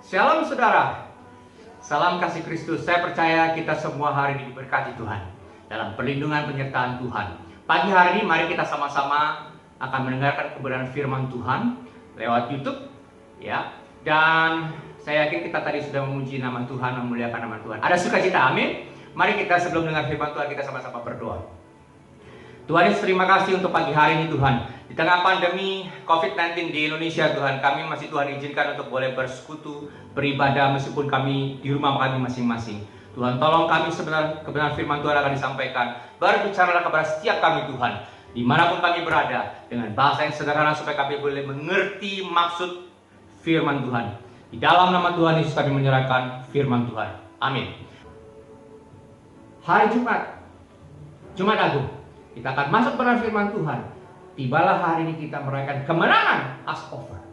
Shalom saudara, salam kasih Kristus. Saya percaya kita semua hari ini diberkati Tuhan dalam perlindungan penyertaan Tuhan. Pagi hari ini mari kita sama-sama akan mendengarkan kebenaran firman Tuhan lewat YouTube, ya. Dan saya yakin kita tadi sudah memuji nama Tuhan, memuliakan nama Tuhan. Ada sukacita, amin. Mari kita sebelum dengar firman Tuhan kita sama-sama berdoa. Tuhan Yesus, terima kasih untuk pagi hari ini Tuhan. Di tengah pandemi COVID-19 di Indonesia Tuhan, kami masih Tuhan izinkan untuk boleh bersekutu, beribadah meskipun kami di rumah kami masing-masing. Tuhan tolong kami sebenarnya kebenaran firman Tuhan akan disampaikan. Berbicaralah kepada setiap kami Tuhan, dimanapun kami berada, dengan bahasa yang sederhana supaya kami boleh mengerti maksud firman Tuhan. Di dalam nama Tuhan Yesus kami menyerahkan firman Tuhan. Amin. Hari Jumat Agung, kita akan masuk pada firman Tuhan. Tibalah hari ini kita merayakan kemenangan Passover.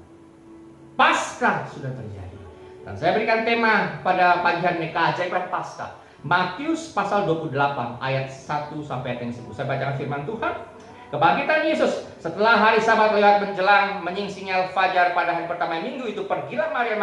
Paskah sudah terjadi. Dan saya berikan tema pada pagi hari ini, keajaiban Paskah. Matius pasal 28 ayat 1 sampai ayat yang 10. Saya bacakan firman Tuhan. Kebangkitan Yesus setelah hari Sabat lewat menjelang menyingsingnya fajar pada hari pertama minggu itu, pergilah Maria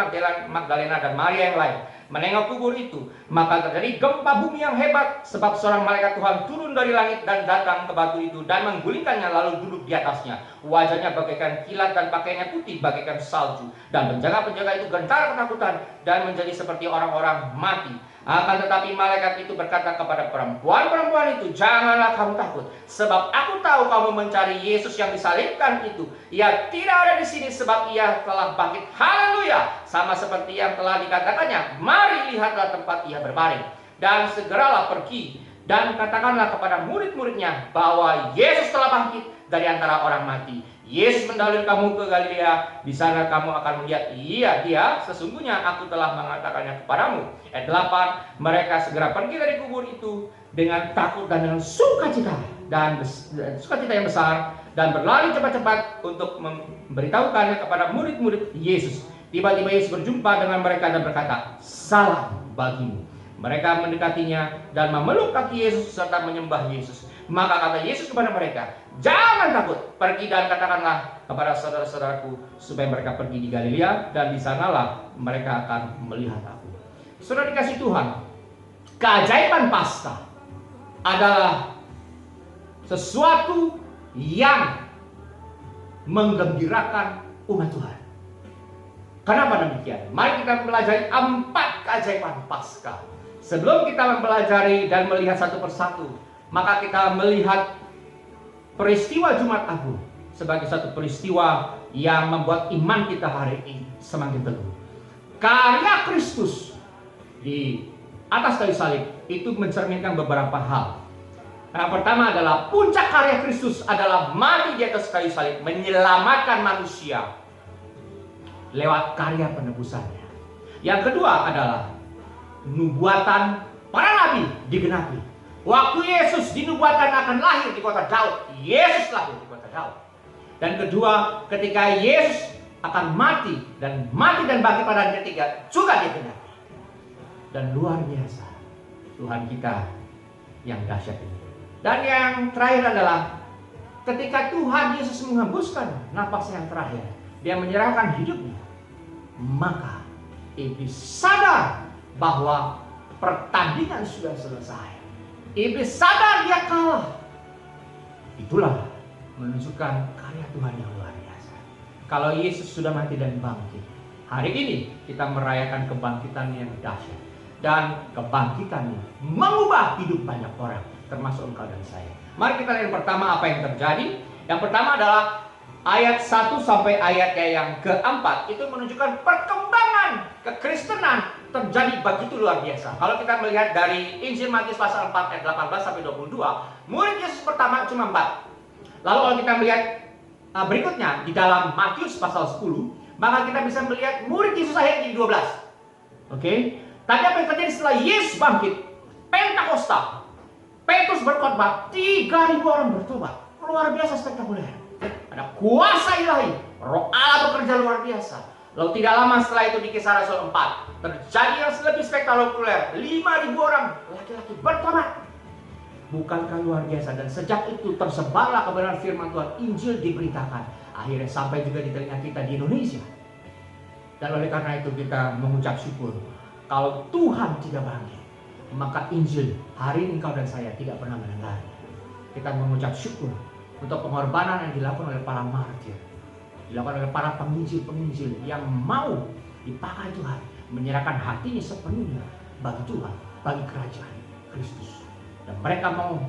Magdalena dan Maria yang lain menengok kubur itu. Maka terjadi gempa bumi yang hebat, sebab seorang malaikat Tuhan turun dari langit dan datang ke batu itu dan menggulingkannya lalu duduk di atasnya. Wajahnya bagaikan kilat dan pakaiannya putih bagaikan salju. Dan penjaga-penjaga itu gentar ketakutan dan menjadi seperti orang-orang mati. Akan tetapi malaikat itu berkata kepada perempuan-perempuan itu, janganlah kamu takut, sebab aku tahu kamu mencari Yesus yang disalibkan itu. Ia tidak ada di sini, sebab ia telah bangkit. Haleluya! Sama seperti yang telah dikatakannya. Mari lihatlah tempat ia berbaring. Dan segeralah pergi dan katakanlah kepada murid-muridnya bahwa Yesus telah bangkit dari antara orang mati. Yesus mendahului kamu ke Galilea, di sana kamu akan melihat dia, sesungguhnya aku telah mengatakannya kepadamu. Ayat 8, mereka segera pergi dari kubur itu dengan takut dan dengan sukacita yang besar, dan berlari cepat-cepat untuk memberitahukannya kepada murid-murid Yesus. Tiba-tiba Yesus berjumpa dengan mereka dan berkata, salam bagimu. Mereka mendekatinya dan memeluk kaki Yesus serta menyembah Yesus. Maka kata Yesus kepada mereka, jangan takut, pergi dan katakanlah kepada saudara-saudaraku supaya mereka pergi di Galilea, dan di sanalah mereka akan melihat aku. Saudara dikasih Tuhan, keajaiban Paskah adalah sesuatu yang menggembirakan umat Tuhan. Kenapa demikian? Mari kita mempelajari 4 keajaiban Paskah. Sebelum kita mempelajari dan melihat satu persatu, maka kita melihat peristiwa Jumat Agung sebagai satu peristiwa yang membuat iman kita hari ini semakin teguh. Karya Kristus di atas kayu salib itu mencerminkan beberapa hal. Yang pertama adalah puncak karya Kristus adalah mati di atas kayu salib, menyelamatkan manusia lewat karya penebusannya. Yang kedua adalah nubuatan para nabi digenapi. Waktu Yesus dinubuatkan akan lahir di kota Daud, Yesus lahir di kota Daud. Dan kedua, ketika Yesus akan mati dan bangkit pada hari ketiga juga digenapi. Dan luar biasa Tuhan kita yang dahsyat ini. Dan yang terakhir adalah ketika Tuhan Yesus menghembuskan napas yang terakhir, dia menyerahkan hidupnya, maka iblis sadar bahwa pertandingan sudah selesai. Iblis sadar dia kalah. Itulah menunjukkan karya Tuhan yang luar biasa. Kalau Yesus sudah mati dan bangkit, hari ini kita merayakan kebangkitan yang dahsyat. Dan kebangkitannya mengubah hidup banyak orang, termasuk engkau dan saya. Mari kita lihat yang pertama apa yang terjadi. Yang pertama adalah ayat 1 sampai ayatnya yang keempat. Itu menunjukkan perkembangan kekristenan terjadi begitu luar biasa. Kalau kita melihat dari Injil Matius pasal 4 ayat 18 sampai 22, murid Yesus pertama cuma 4. Lalu kalau kita melihat berikutnya di dalam Matius pasal 10, maka kita bisa melihat murid Yesus akhirnya jadi 12. Oke? Tapi apa yang terjadi setelah Yesus bangkit? Pentakosta. Petrus berkhotbah, 3.000 orang bertobat. Luar biasa spektakuler. Ada kuasa ilahi, Roh Allah bekerja luar biasa. Lalu tidak lama setelah itu di Kisah Rasul 4 terjadi yang lebih spektakuler. 5.000 orang laki-laki bertobat. Bukankah luar biasa? Dan sejak itu tersebarlah kebenaran firman Tuhan. Injil diberitakan. Akhirnya sampai juga di telinga kita di Indonesia. Dan oleh karena itu kita mengucap syukur. Kalau Tuhan tidak bangkit, maka Injil hari ini engkau dan saya tidak pernah mendengar. Kita mengucap syukur untuk pengorbanan yang dilakukan oleh para martir, dilakukan oleh para penginjil-penginjil yang mau dipakai Tuhan, menyerahkan hatinya sepenuhnya bagi Tuhan, bagi kerajaan Kristus. Dan mereka mau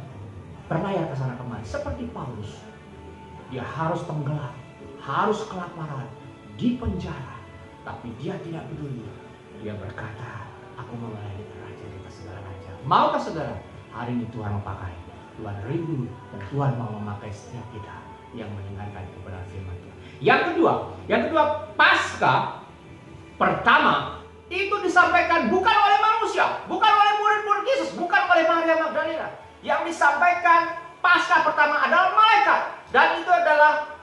berlayar ke sana kemari seperti Paulus. Dia harus tenggelam, harus kelaparan, di penjara, tapi dia tidak peduli. Dia berkata, aku mau melayani raja di atas segala raja. Maukah saudara hari ini Tuhan memakai? Tuhan rindu dan Tuhan mau memakai setiap kita yang mendengarkan kebenaran firman Tuhan. Yang kedua, Paskah pertama itu disampaikan bukan oleh manusia, bukan oleh murid-murid Yesus, bukan oleh Maria Magdalena. Yang disampaikan Paskah pertama adalah malaikat, dan itu adalah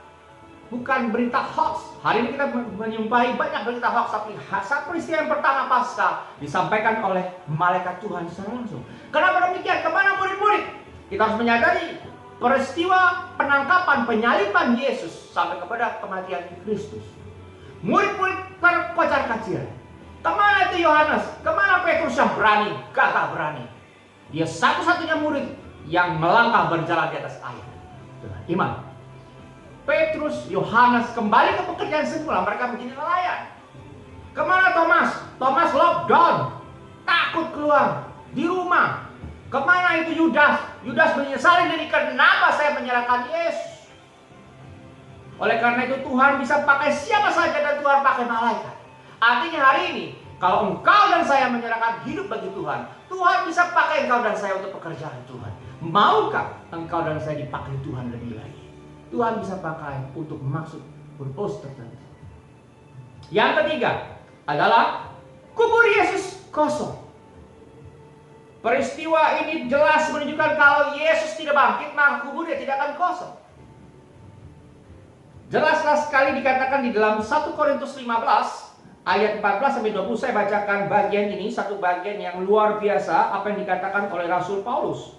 bukan berita hoax. Hari ini kita menyumpahi banyak berita hoax, tapi saat peristiwa yang pertama Paskah disampaikan oleh malaikat Tuhan secara langsung. Kenapa demikian? Kemana murid-murid? Kita harus menyadari peristiwa penangkapan, penyaliban Yesus sampai kepada kematian Kristus. Murid-murid terkocar-kacir. Kemana itu Yohanes? Kemana Petrus yang berani, gagah berani? Dia satu-satunya murid yang melangkah berjalan di atas air dengan iman. Petrus, Yohanes kembali ke pekerjaan semula, mereka menjadi nelayan. Kemana Thomas? Thomas lockdown, takut keluar di rumah. Kemana itu Yudas? Yudas menyesali diri, kenapa saya menyerahkan Yesus? Oleh karena itu Tuhan bisa pakai siapa saja dan Tuhan pakai malaikat. Artinya hari ini kalau engkau dan saya menyerahkan hidup bagi Tuhan, Tuhan bisa pakai engkau dan saya untuk pekerjaan Tuhan. Maukah engkau dan saya dipakai Tuhan lebih lagi? Tuhan bisa pakai untuk maksud purpose tertentu. Yang ketiga adalah kubur Yesus kosong. Peristiwa ini jelas menunjukkan kalau Yesus tidak bangkit, maka kuburnya tidak akan kosong. Jelaslah sekali dikatakan di dalam 1 Korintus 15 ayat 14-20. Saya bacakan bagian ini, satu bagian yang luar biasa apa yang dikatakan oleh Rasul Paulus.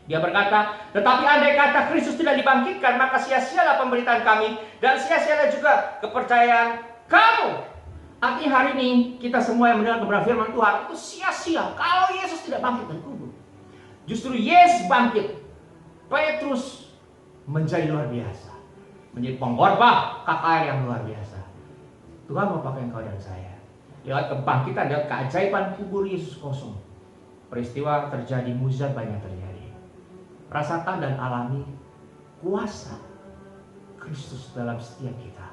Dia berkata, tetapi andai kata Kristus tidak dibangkitkan, maka sia-sialah pemberitaan kami dan sia-sialah juga kepercayaan kamu. Artinya hari ini kita semua yang mendengar kebenaran firman Tuhan itu sia-sia kalau Yesus tidak bangkit dari kubur. Justru Yesus bangkit, Petrus menjadi luar biasa, menjadi pengkhotbah KKR yang luar biasa. Tuhan mau pakai engkau dan saya lewat kebangkitan, lewat keajaiban kubur Yesus kosong. Peristiwa terjadi, mujizat banyak terjadi. Rasakan dan alami kuasa Kristus dalam setiap kita.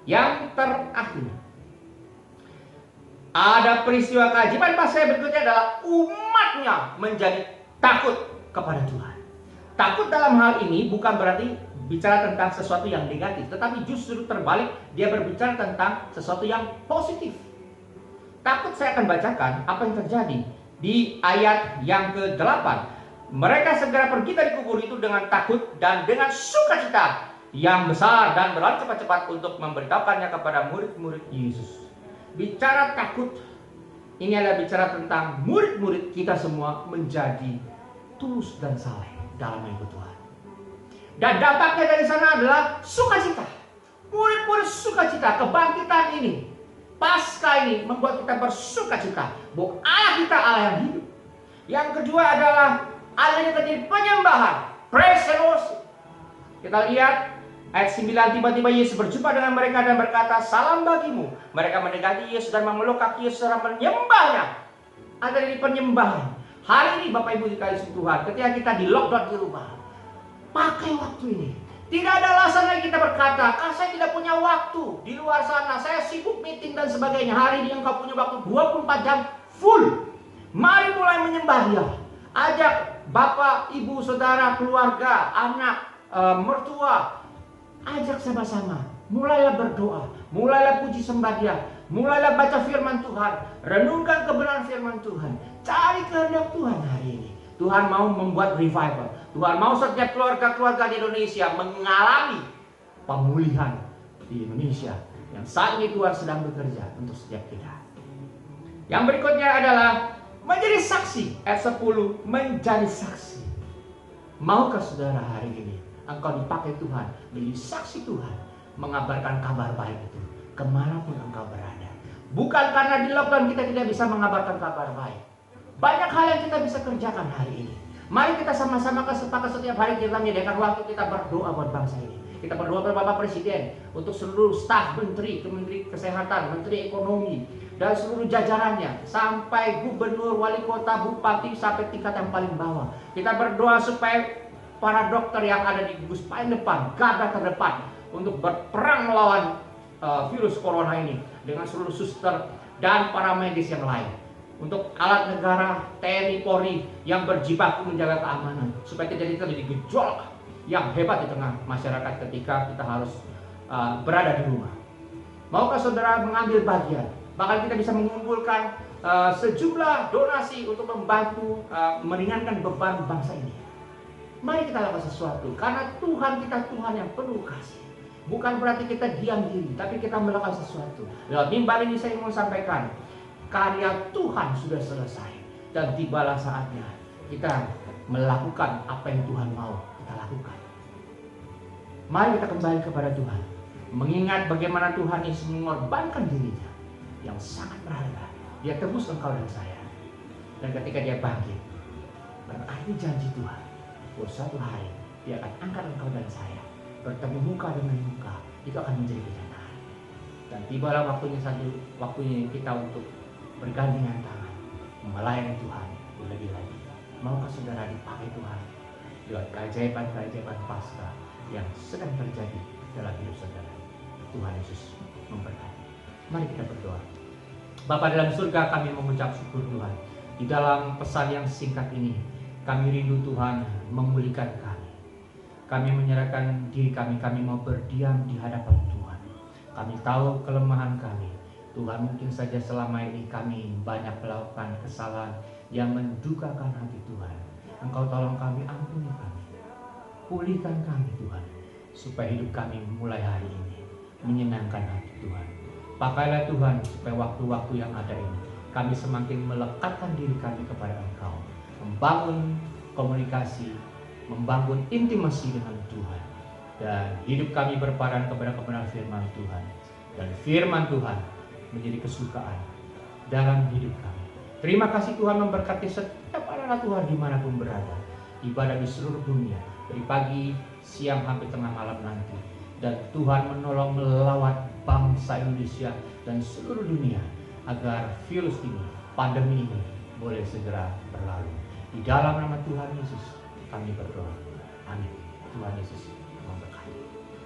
Yang terakhir, ada peristiwa keajaiban Paskah berikutnya adalah umatnya menjadi takut kepada Tuhan. Takut dalam hal ini bukan berarti bicara tentang sesuatu yang negatif, tetapi justru terbalik, dia berbicara tentang sesuatu yang positif. Takut, saya akan bacakan apa yang terjadi di ayat yang ke-8. Mereka segera pergi dari kubur itu dengan takut dan dengan sukacita yang besar dan berlari cepat-cepat untuk memberitahukannya kepada murid-murid Yesus. Bicara takut, ini adalah bicara tentang murid-murid kita semua menjadi tulus dan saleh dalam mengikut Tuhan. Dan dampaknya dari sana adalah sukacita. Murid-murid sukacita, kebangkitan ini, Paskah ini membuat kita bersukacita bahwa Allah kita Allah yang hidup. Yang kedua adalah adanya terjadi penyembahan, praise and worship. Kita lihat ayat 9, tiba-tiba Yesus berjumpa dengan mereka dan berkata, salam bagimu. Mereka mendekati Yesus dan memeluk kaki Yesus dan menyembahnya. Ada di penyembahan. Hari ini Bapak Ibu dikasihi Tuhan, ketika kita di lockdown di rumah, pakai waktu ini. Tidak ada alasan lagi kita berkata, saya tidak punya waktu di luar sana, saya sibuk meeting dan sebagainya. Hari ini engkau punya waktu 24 jam full. Mari mulai menyembah Dia. Ajak bapak, ibu, saudara, keluarga, anak, mertua, ajak sama-sama. Mulailah berdoa, mulailah puji sembah Dia, mulailah baca firman Tuhan, renungkan kebenaran firman Tuhan, cari kehendak Tuhan hari ini. Tuhan mau membuat revival. Tuhan mau setiap keluarga-keluarga di Indonesia mengalami pemulihan di Indonesia yang saat ini Tuhan sedang bekerja untuk setiap kita. Yang berikutnya adalah menjadi saksi. Ayat 10, menjadi saksi. Maukah saudara hari ini engkau dipakai Tuhan menjadi saksi Tuhan, mengabarkan kabar baik itu, kemanapun engkau berada. Bukan karena di lockdown kita tidak bisa mengabarkan kabar baik. Banyak hal yang kita bisa kerjakan hari ini. Mari kita sama-sama sepakat setiap hari kita menyediakan waktu kita berdoa buat bangsa ini. Kita berdoa kepada Bapak Presiden untuk seluruh staf menteri, Menteri Kesehatan, Menteri Ekonomi, dan seluruh jajarannya, sampai gubernur, wali kota, bupati, sampai tingkat yang paling bawah. Kita berdoa supaya para dokter yang ada di gugus paling depan, garda terdepan, untuk berperang melawan virus corona ini, dengan seluruh suster dan para medis yang lain. Untuk alat negara, TNI, Polri yang berjibaku menjaga keamanan, supaya tidak terjadi gejolak yang hebat di tengah masyarakat ketika kita harus berada di rumah. Maukah saudara mengambil bagian? Bahkan kita bisa mengumpulkan sejumlah donasi untuk membantu meringankan beban bangsa ini. Mari kita lakukan sesuatu, karena Tuhan kita Tuhan yang penuh kasih. Bukan berarti kita diam diri, tapi kita melakukan sesuatu. Lewat mimbar ini saya mau sampaikan, karya Tuhan sudah selesai, dan tibalah saatnya kita melakukan apa yang Tuhan mau kita lakukan. Mari kita kembali kepada Tuhan, mengingat bagaimana Tuhan Yesus mengorbankan dirinya yang sangat berharga. Dia tebus engkau dan saya, dan ketika dia bangkit, berarti janji Tuhan, suatu hari dia akan angkat engkau dan saya, bertemu muka dengan muka, itu akan menjadi kenyataan. Dan tibalah waktunya kita untuk bergandengan tangan, melayani Tuhan lebih lagi. Maukah saudara dipakai Tuhan lewat keajaiban-keajaiban Paskah yang sedang terjadi dalam hidup saudara? Tuhan Yesus memberkati. Mari kita berdoa. Bapa dalam surga, kami mengucap syukur Tuhan. Di dalam pesan yang singkat ini, kami rindu Tuhan memulihkan kami. Kami menyerahkan diri kami mau berdiam di hadapan Tuhan. Kami tahu kelemahan kami. Tuhan, mungkin saja selama ini kami banyak melakukan kesalahan yang mendukakan hati Tuhan. Engkau tolong kami, ampuni kami. Pulihkan kami Tuhan, supaya hidup kami mulai hari ini menyenangkan hati Tuhan. Pakailah Tuhan, supaya waktu-waktu yang ada ini kami semakin melekatkan diri kami kepada Engkau, membangun komunikasi, membangun intimasi dengan Tuhan, dan hidup kami berpadan kepada kebenaran firman Tuhan, dan firman Tuhan menjadi kesukaan dalam hidup kami. Terima kasih Tuhan memberkati setiap anak Tuhan dimanapun berada, ibadah di seluruh dunia, dari pagi, siang, sampai tengah malam nanti. Dan Tuhan menolong melawat bangsa Indonesia dan seluruh dunia, agar virus ini, pandemi ini boleh segera berlalu. Di dalam nama Tuhan Yesus kami berdoa. Amin. Tuhan Yesus